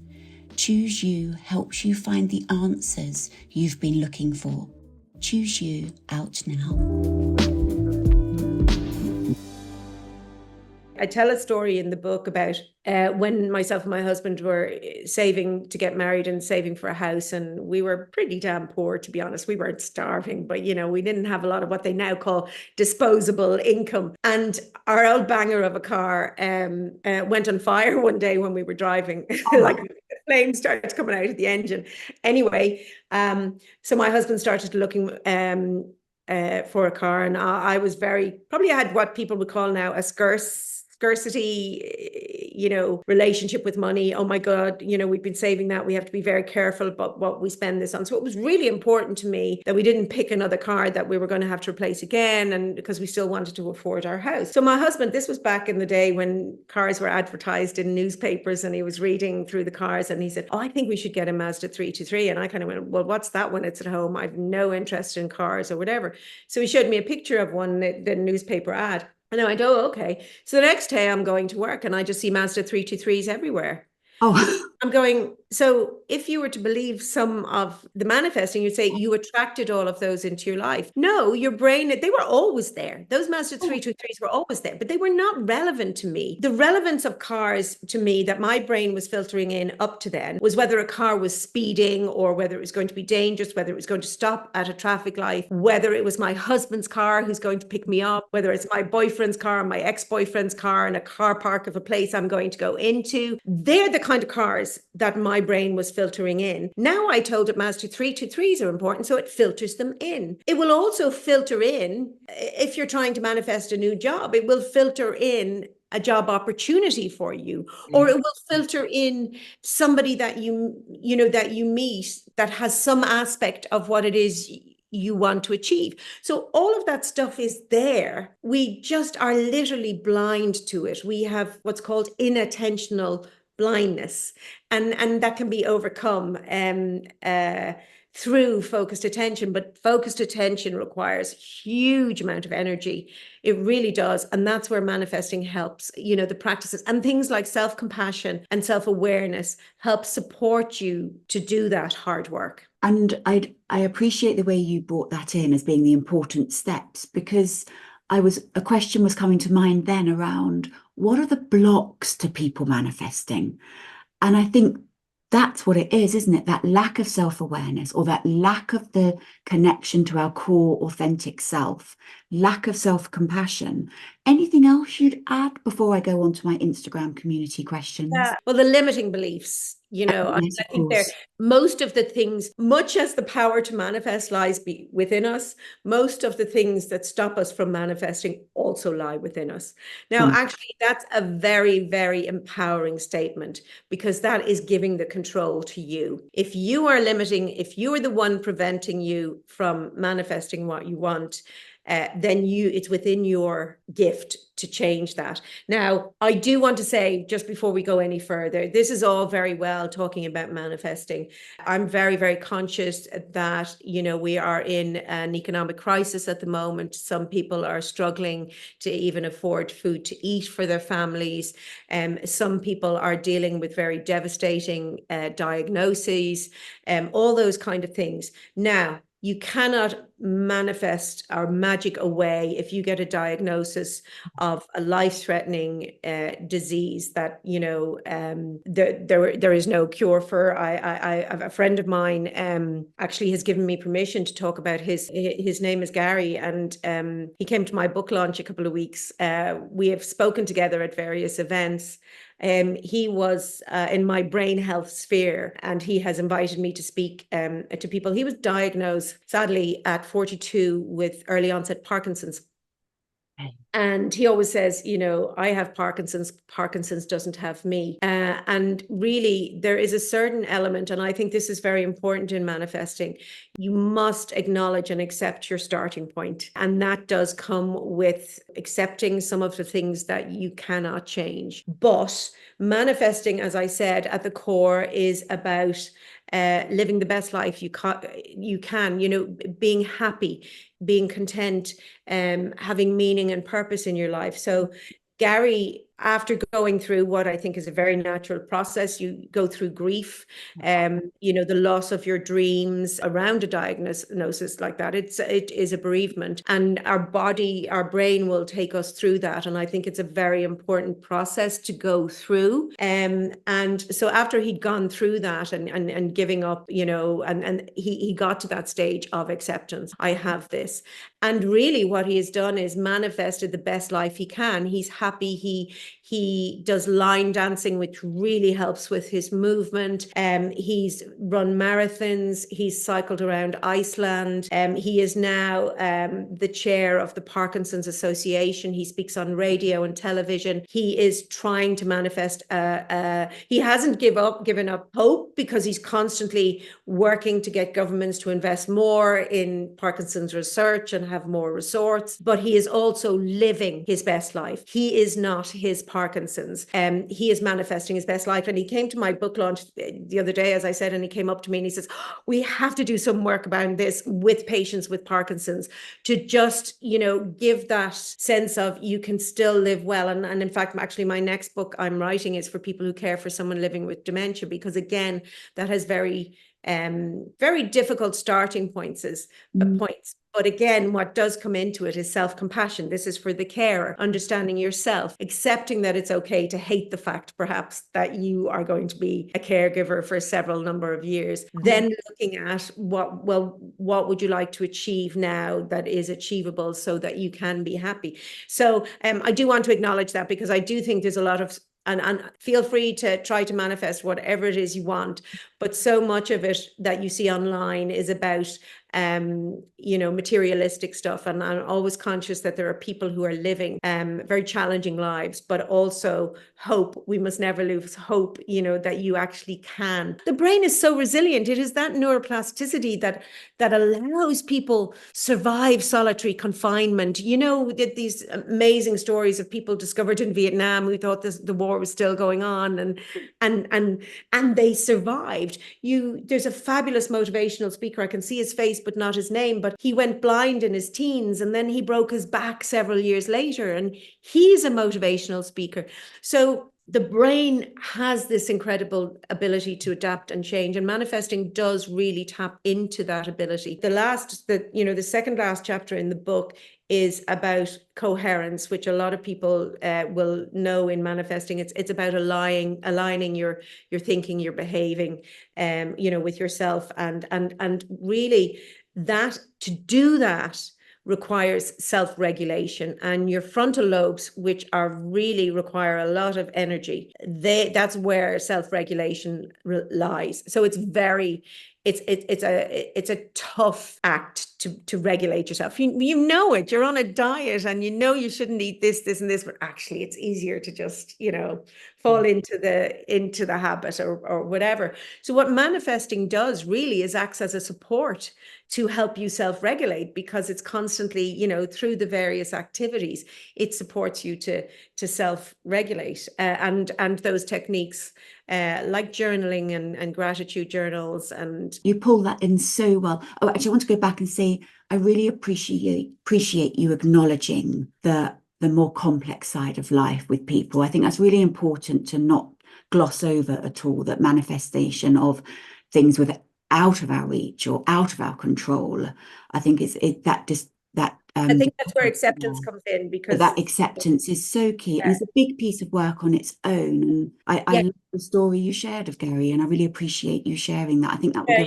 Choose You helps you find the answers you've been looking for. Choose You, out now. I tell a story in the book about when myself and my husband were saving to get married and saving for a house, and we were pretty damn poor, to be honest. We weren't starving, but we didn't have a lot of what they now call disposable income. And our old banger of a car went on fire one day when we were driving. Like flames started coming out of the engine. Anyway, so my husband started looking for a car, and I was probably I had what people would call now a scarcity, relationship with money. Oh my God, we've been saving that. We have to be very careful about what we spend this on. So it was really important to me that we didn't pick another car that we were going to have to replace again, and because we still wanted to afford our house. So my husband, this was back in the day when cars were advertised in newspapers, and he was reading through the cars, and he said, oh, I think we should get a Mazda 323. And I kind of went, well, what's that when it's at home? I've no interest in cars or whatever. So he showed me a picture of one, the newspaper ad. And I went, oh, okay. So the next day I'm going to work and I just see Mazda 323s everywhere. Oh, I'm going, so if you were to believe some of the manifesting, you'd say you attracted all of those into your life. No, your brain, they were always there. Those Mazda 323s were always there, but they were not relevant to me. The relevance of cars to me that my brain was filtering in up to then was whether a car was speeding or whether it was going to be dangerous, whether it was going to stop at a traffic light, whether it was my husband's car who's going to pick me up, whether it's my boyfriend's car, my ex-boyfriend's car in a car park of a place I'm going to go into. They're the kind of cars that my brain was filtering in. Now I told it Mazda 323s are important, so it filters them in. It will also filter in, if you're trying to manifest a new job, it will filter in a job opportunity for you, or it will filter in somebody that you meet that has some aspect of what it is you want to achieve. So all of that stuff is there. We just are literally blind to it. We have what's called inattentional blindness, and that can be overcome through focused attention. But focused attention requires huge amount of energy. It really does. And that's where manifesting helps. The practices and things like self-compassion and self-awareness help support you to do that hard work. And I appreciate the way you brought that in as being the important steps, because a question was coming to mind then around what are the blocks to people manifesting? And I think that's what it is, isn't it? That lack of self-awareness, or that lack of the connection to our core authentic self, lack of self-compassion. Anything else you'd add before I go on to my Instagram community questions? Yeah. Well, the limiting beliefs, Yes, I think most of the things, much as the power to manifest lies within us, most of the things that stop us from manifesting also lie within us. Now, actually, that's a very, very empowering statement, because that is giving the control to you. If you are limiting, if you are the one preventing you from manifesting what you want, then it's within your gift to change that. Now, I do want to say, just before we go any further, this is all very well talking about manifesting. I'm very, very conscious that, we are in an economic crisis at the moment. Some people are struggling to even afford food to eat for their families. Some people are dealing with very devastating diagnoses, all those kind of things. Now, you cannot manifest or magic away if you get a diagnosis of a life-threatening disease that there is no cure for. I a friend of mine actually has given me permission to talk about his name is Gary, and he came to my book launch a couple of weeks. We have spoken together at various events. He was in my brain health sphere, and he has invited me to speak to people. He was diagnosed, sadly, at 42 with early onset Parkinson's. And he always says, I have Parkinson's, Parkinson's doesn't have me. And really, there is a certain element, and I think this is very important in manifesting. You must acknowledge and accept your starting point. And that does come with accepting some of the things that you cannot change. But manifesting, as I said, at the core is about living the best life you can, being happy, being content, having meaning and purpose in your life. So Gary, after going through what I think is a very natural process, you go through grief, the loss of your dreams around a diagnosis like that. It is a bereavement, and our brain will take us through that. And I think it's a very important process to go through. And so after he'd gone through that and giving up, and he got to that stage of acceptance. I have this. And really what he has done is manifested the best life he can. He's happy. He does line dancing, which really helps with his movement. He's run marathons. He's cycled around Iceland. He is now the chair of the Parkinson's Association. He speaks on radio and television. He is trying to manifest. He hasn't given up hope, because he's constantly working to get governments to invest more in Parkinson's research and have more resources. But he is also living his best life. He is not his Parkinson's. He is manifesting his best life. And he came to my book launch the other day, as I said, and he came up to me and he says, we have to do some work about this with patients with Parkinson's, to just, give that sense of you can still live well. And in fact, actually, my next book I'm writing is for people who care for someone living with dementia, because again, that has very difficult starting points. But again, what does come into it is self-compassion. This is for the carer, understanding yourself, accepting that it's okay to hate the fact, perhaps, that you are going to be a caregiver for several number of years. Then looking at what would you like to achieve now that is achievable so that you can be happy. So I do want to acknowledge that, because I do think there's a lot of, and feel free to try to manifest whatever it is you want. But so much of it that you see online is about materialistic stuff. And I'm always conscious that there are people who are living very challenging lives, but also hope. We must never lose hope, that you actually can. The brain is so resilient. It is that neuroplasticity that allows people survive solitary confinement. These amazing stories of people discovered in Vietnam who thought the war was still going on, and they survived. There's a fabulous motivational speaker. I can see his face, but not his name. But he went blind in his teens, and then he broke his back several years later. And he's a motivational speaker. So the brain has this incredible ability to adapt and change, and manifesting does really tap into that ability. The second last chapter in the book is about coherence, which a lot of people will know in manifesting. It's about aligning your thinking, your behaving, with yourself, and really that to do that requires self-regulation, and your frontal lobes, which really require a lot of energy, that's where self-regulation lies. So it's a tough act to regulate yourself. You know it. You're on a diet, and you shouldn't eat this, and this, but actually it's easier to just fall into the habit or whatever. So what manifesting does really is acts as a support to help you self-regulate, because it's constantly, through the various activities, it supports you to self-regulate, and those techniques like journaling and gratitude journals. And you pull that in so well. Oh, actually, I want to go back and say I really appreciate you acknowledging the more complex side of life with people. I think that's really important to not gloss over at all, that manifestation of things out of our reach or out of our control. I think I think that's where acceptance comes in, because that acceptance is so key, and it's a big piece of work on its own. And I love the story you shared of Gary, and I really appreciate you sharing that. I think that will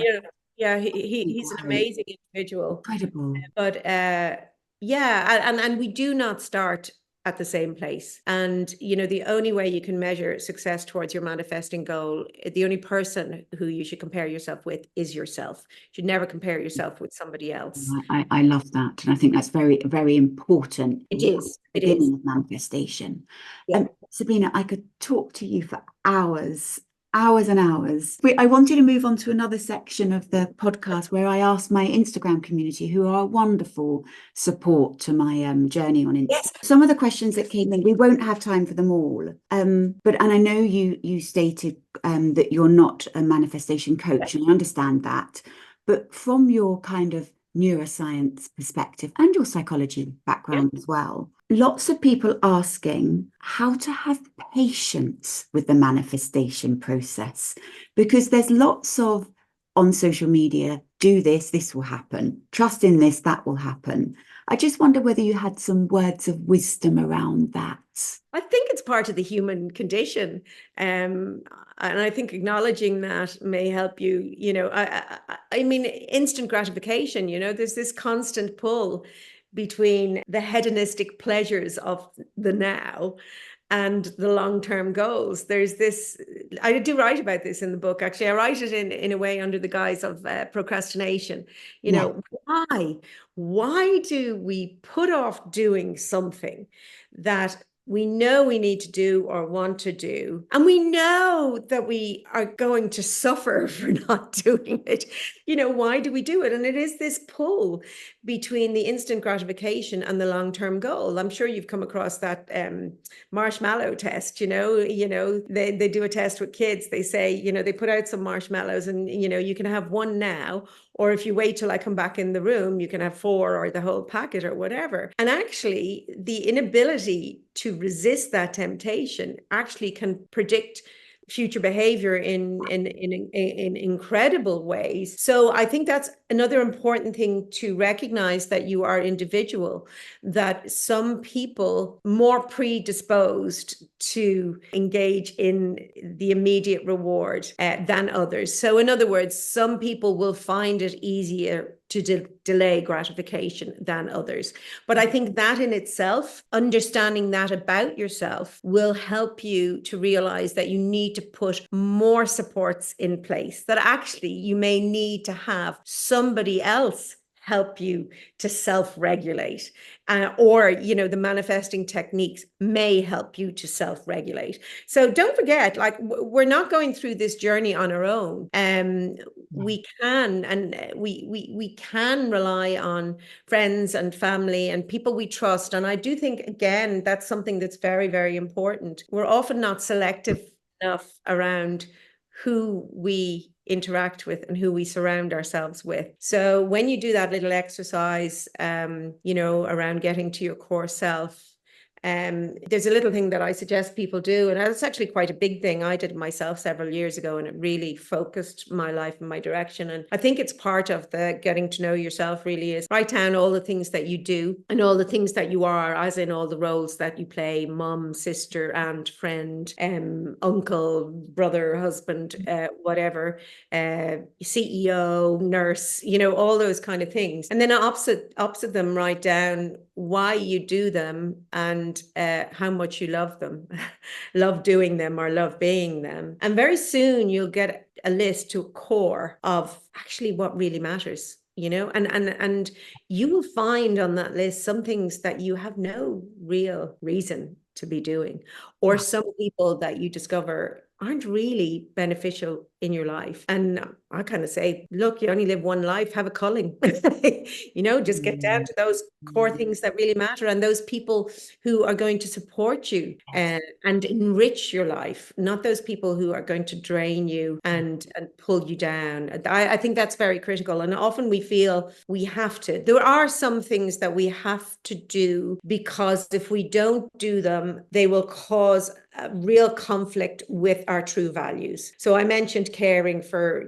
he's an amazing individual. Incredible. But and we do not start at the same place. And, the only way you can measure success towards your manifesting goal, the only person who you should compare yourself with is yourself. You should never compare yourself with somebody else. I love that. And I think that's very, very important. It is. Beginning of manifestation. Yeah. Sabina, I could talk to you for hours and hours. I wanted to move on to another section of the podcast where I asked my Instagram community, who are wonderful support to my journey on Instagram. Yes. Some of the questions that came in, we won't have time for them all. But I know you stated that you're not a manifestation coach, and I understand that. But from your kind of neuroscience perspective and your psychology background as well, lots of people asking how to have patience with the manifestation process, because there's lots of on social media, do this will happen, trust in this, that will happen. I just wonder whether you had some words of wisdom around that. I think it's part of the human condition. And I think acknowledging that may help you, I mean, instant gratification, there's this constant pull between the hedonistic pleasures of the now and the long-term goals. There's this, I do write about this in the book. Actually, I write it in a way under the guise of procrastination. Why do we put off doing something that we know we need to do or want to do, and we know that we are going to suffer for not doing it? Why do we do it? And it is this pull between the instant gratification and the long-term goal. I'm sure you've come across that marshmallow test. They do a test with kids. They say, they put out some marshmallows, and you can have one now, or if you wait till I come back in the room, you can have 4 or the whole packet or whatever. And actually, the inability to resist that temptation actually can predict future behavior in incredible ways. So I think that's another important thing to recognize, that you are individual, that some people more predisposed to engage in the immediate reward than others. So in other words, some people will find it easier to delay gratification than others. But I think that in itself, understanding that about yourself, will help you to realize that you need to put more supports in place, that actually you may need to have somebody else help you to self-regulate, or the manifesting techniques may help you to self-regulate. So don't forget, like, we're not going through this journey on our own. We can rely on friends and family and people we trust. And I do think, again, that's something that's very, very important. We're often not selective enough around who we interact with and who we surround ourselves with. So when you do that little exercise, around getting to your core self, there's a little thing that I suggest people do, and it's actually quite a big thing. I did it myself several years ago, and it really focused my life and my direction. And I think it's part of the getting to know yourself, really, is write down all the things that you do and all the things that you are, as in all the roles that you play: mum, sister, aunt, friend, uncle, brother, husband, whatever, CEO, nurse, all those kind of things. And then opposite them, write down why you do them and how much you love them, love doing them or love being them. And very soon you'll get a list to a core of actually what really matters, and you will find on that list some things that you have no real reason to be doing, or some people that you discover aren't really beneficial in your life. And I kind of say, look, you only live one life, have a culling, just get down to those core things that really matter, and those people who are going to support you and enrich your life, not those people who are going to drain you and pull you down. I think that's very critical. And often we feel we have to. There are some things that we have to do, because if we don't do them, they will cause a real conflict with our true values. So I mentioned caring for,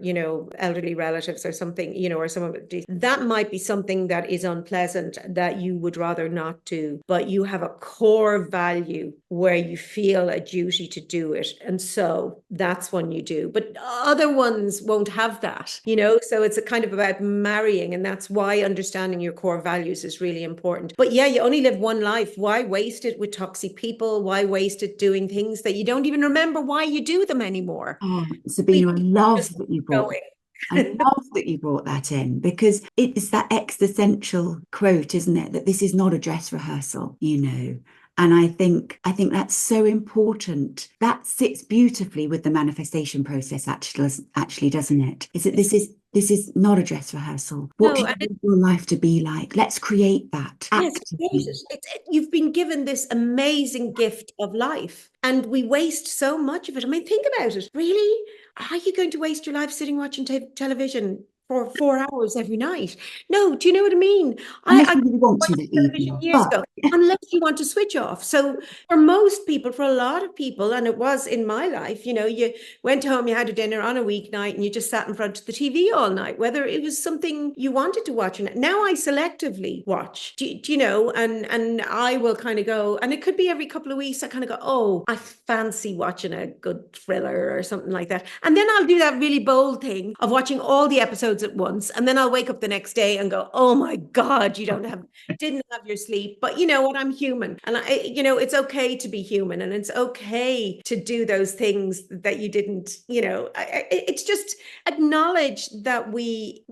elderly relatives or something, or somebody that might be something that is unpleasant that you would rather not do, but you have a core value where you feel a duty to do it. And so that's when you do, but other ones won't have that, so it's a kind of about marrying. And that's why understanding your core values is really important. But yeah, you only live one life. Why waste it with toxic people? Why waste it doing things that you don't even remember why you do them anymore? Oh, Sabina, I love that you brought that in, because it's that existential quote, isn't it? That this is not a dress rehearsal, And I think that's so important. That sits beautifully with the manifestation process, actually, doesn't it? Is that this is not a dress rehearsal. What do you want your life to be like? Let's create that. Yes, you've been given this amazing gift of life, and we waste so much of it. I mean, think about it. Really? Are you going to waste your life sitting watching television for 4 hours every night? No, do you know what I mean? Unless you really want to that evening. Years ago, unless you want to switch off. So for most people, for a lot of people, and it was in my life, you went home, you had a dinner on a weeknight, and you just sat in front of the TV all night, whether it was something you wanted to watch. And now I selectively watch, and I will kind of go, and it could be every couple of weeks, I kind of go, oh, I fancy watching a good thriller or something like that. And then I'll do that really bold thing of watching all the episodes at once. And then I'll wake up the next day and go, oh my God, you didn't have your sleep. But you know what? I'm human. And it's okay to be human. And it's okay to do those things that you didn't, it's just acknowledge that we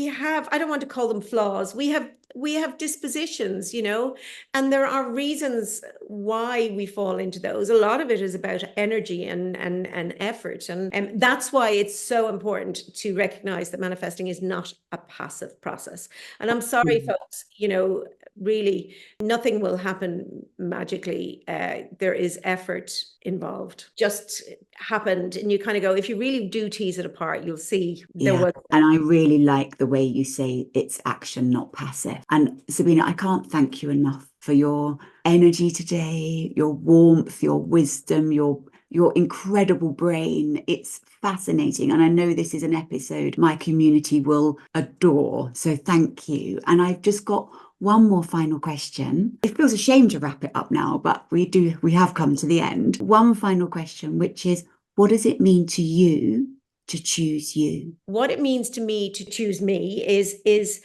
have, I don't want to call them flaws. We have dispositions, and there are reasons why we fall into those. A lot of it is about energy and effort. And that's why it's so important to recognize that manifesting is not a passive process. And I'm sorry, folks, really nothing will happen magically. There is effort involved. Just happened. And you kind of go, if you really do tease it apart, you'll see there was. And I really like the way you say it's action, not passive. And Sabina, I can't thank you enough for your energy today, your warmth, your wisdom, your incredible brain. It's fascinating. And I know this is an episode my community will adore. So thank you. And I've just got one more final question. It feels a shame to wrap it up now, but we have come to the end. One final question, which is, what does it mean to you to choose you? What it means to me to choose me is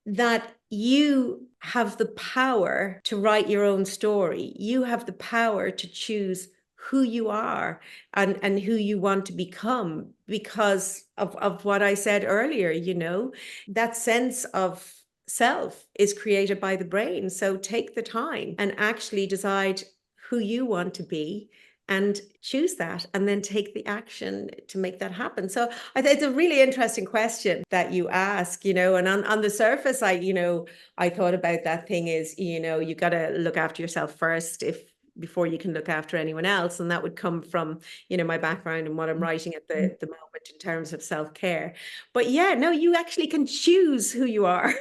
that you have the power to write your own story. You have the power to choose who you are and who you want to become because of what I said earlier, that sense of self is created by the brain. So take the time and actually decide who you want to be and choose that, and then take the action to make that happen. So I think it's a really interesting question that you ask, and on the surface, I thought about that thing is, you got to look after yourself first before you can look after anyone else. And that would come from, my background and what I'm writing at the moment in terms of self-care. But yeah, no, you actually can choose who you are.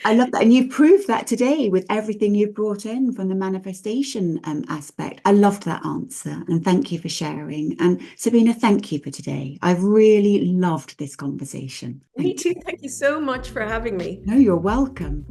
I love that. And you've proved that today with everything you've brought in from the manifestation aspect. I loved that answer. And thank you for sharing. And Sabina, thank you for today. I've really loved this conversation. Me too. Thank you so much for having me. No, you're welcome.